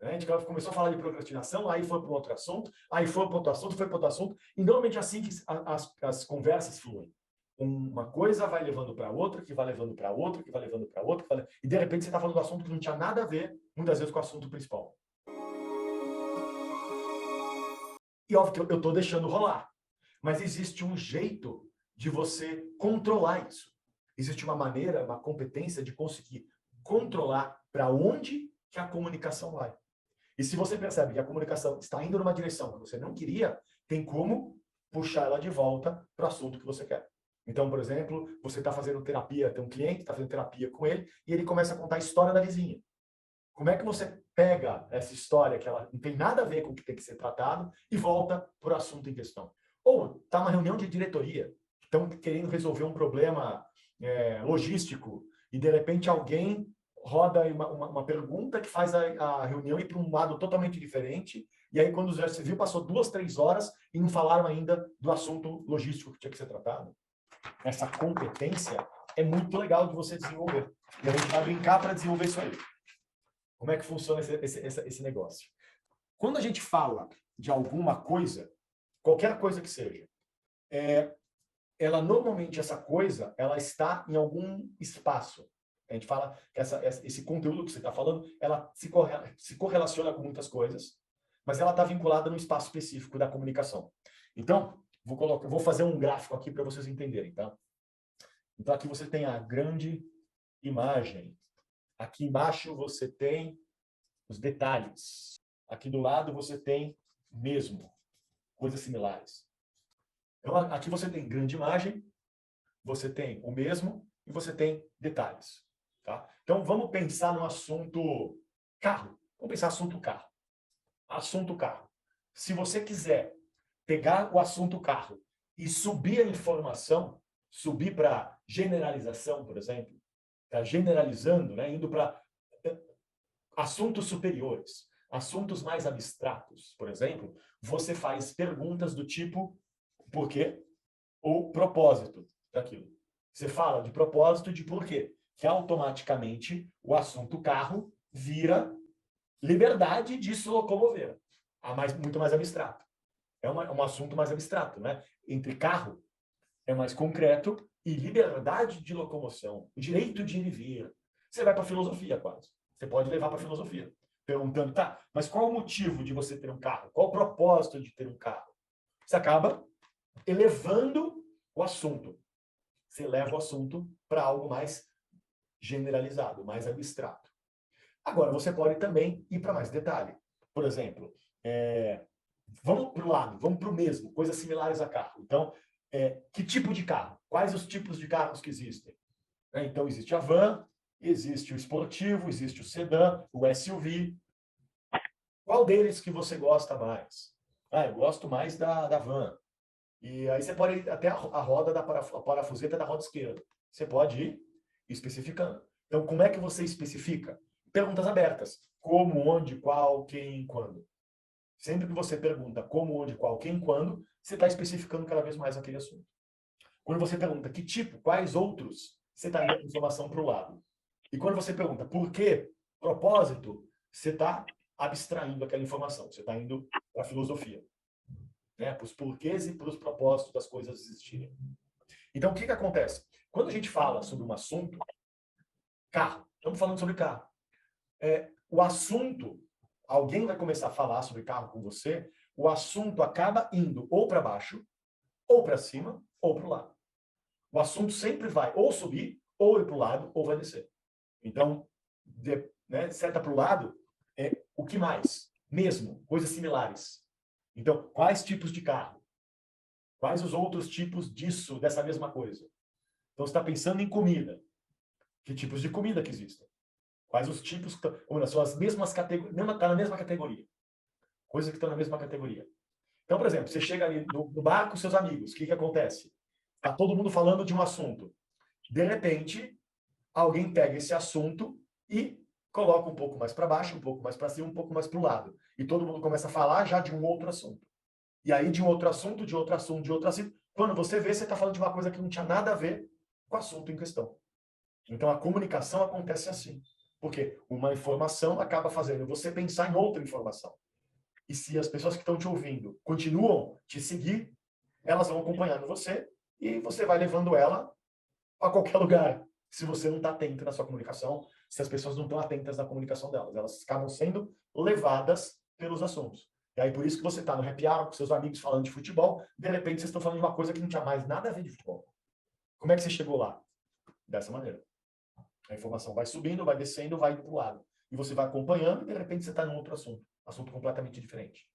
A gente começou a falar de procrastinação, aí foi para outro assunto, aí foi para outro assunto, foi para outro assunto, e normalmente é assim que as conversas fluem. Uma coisa vai levando para outra, que vai levando para outra, que vai levando para outra, e de repente você está falando do assunto que não tinha nada a ver, muitas vezes, com o assunto principal. E óbvio que eu estou deixando rolar. Mas existe um jeito de você controlar isso. Existe uma maneira, uma competência de conseguir controlar para onde que a comunicação vai. E se você percebe que a comunicação está indo numa direção que você não queria, tem como puxar ela de volta para o assunto que você quer. Então, por exemplo, você está fazendo terapia, tem um cliente, está fazendo terapia com ele, e ele começa a contar a história da vizinha. Como é que você pega essa história que ela não tem nada a ver com o que tem que ser tratado e volta para o assunto em questão? Ou está uma reunião de diretoria, estão querendo resolver um problema logístico e, de repente, alguém roda uma pergunta que faz a reunião ir para um lado totalmente diferente, e aí, quando você viu, passou 2, 3 horas e não falaram ainda do assunto logístico que tinha que ser tratado. Essa competência é muito legal de você desenvolver. E a gente vai brincar para desenvolver isso aí. Como é que funciona esse negócio? Quando a gente fala de alguma coisa, qualquer coisa que seja, ela normalmente, essa coisa, ela está em algum espaço. A gente fala que esse conteúdo que você está falando, ela se correlaciona com muitas coisas, mas ela está vinculada num espaço específico da comunicação. Então, vou fazer um gráfico aqui para vocês entenderem, tá? Então, aqui você tem a grande imagem. Aqui embaixo você tem os detalhes. Aqui do lado você tem mesmo, coisas similares. Então, aqui você tem grande imagem, você tem o mesmo e você tem detalhes. Tá? Então, vamos pensar no assunto carro. Vamos pensar assunto carro. Assunto carro. Se você quiser pegar o assunto carro e subir a informação, subir para generalização, por exemplo, tá generalizando, né? Indo para assuntos superiores, assuntos mais abstratos, por exemplo, você faz perguntas do tipo por quê ou propósito daquilo. Você fala de propósito e de porquê, que automaticamente o assunto carro vira liberdade de se locomover, muito mais abstrato. É um assunto mais abstrato, né? Entre carro é mais concreto e liberdade de locomoção, o direito de ir e vir. Você vai para a filosofia quase. Você pode levar para a filosofia, perguntando, tá, mas qual o motivo de você ter um carro? Qual o propósito de ter um carro? Você acaba elevando o assunto. Você leva o assunto para algo mais generalizado, mais abstrato. Agora, você pode também ir para mais detalhe. Por exemplo, vamos para o lado, vamos para o mesmo, coisas similares a carro. Então, que tipo de carro? Quais os tipos de carros que existem? Então, existe a van, existe o esportivo, existe o sedã, o SUV. Qual deles que você gosta mais? Eu gosto mais da van. E aí você pode ir até a roda a parafuseta da roda esquerda. Você pode ir especificando. Então, como é que você especifica? Perguntas abertas. Como, onde, qual, quem, quando. Sempre que você pergunta como, onde, qual, quem, quando, você está especificando cada vez mais aquele assunto. Quando você pergunta que tipo, quais outros, você está indo a informação para o lado. E quando você pergunta por quê, propósito, você está abstraindo aquela informação. Você está indo para a filosofia. Né? Para os porquês e para os propósitos das coisas existirem. Então, o que acontece? Quando a gente fala sobre um assunto, carro, estamos falando sobre carro. O assunto, alguém vai começar a falar sobre carro com você, o assunto acaba indo ou para baixo, ou para cima, ou para o lado. O assunto sempre vai ou subir, ou ir para o lado, ou vai descer. Então, seta para o lado, o que mais? Mesmo, coisas similares. Então, quais tipos de carro? Quais os outros tipos disso, dessa mesma coisa? Então, você está pensando em comida. Que tipos de comida que existem? Quais os tipos que estão... São as mesmas categorias, está na mesma categoria. Coisas que estão na mesma categoria. Então, por exemplo, você chega ali no bar com seus amigos, o que acontece? Está todo mundo falando de um assunto. De repente, alguém pega esse assunto e coloca um pouco mais para baixo, um pouco mais para cima, um pouco mais para o lado. E todo mundo começa a falar já de um outro assunto. E aí, de um outro assunto, de outro assunto, de outro assunto. Quando você vê, você está falando de uma coisa que não tinha nada a ver com o assunto em questão. Então, a comunicação acontece assim. Porque uma informação acaba fazendo você pensar em outra informação. E se as pessoas que estão te ouvindo continuam te seguir, elas vão acompanhando você e você vai levando ela a qualquer lugar. Se você não está atento na sua comunicação, se as pessoas não estão atentas na comunicação delas, elas acabam sendo levadas pelos assuntos. E aí, por isso que você está no happy hour com seus amigos falando de futebol, de repente vocês estão falando de uma coisa que não tinha mais nada a ver de futebol. Como é que você chegou lá? Dessa maneira. A informação vai subindo, vai descendo, vai indo para o lado. E você vai acompanhando e, de repente, você está em outro assunto. Assunto completamente diferente.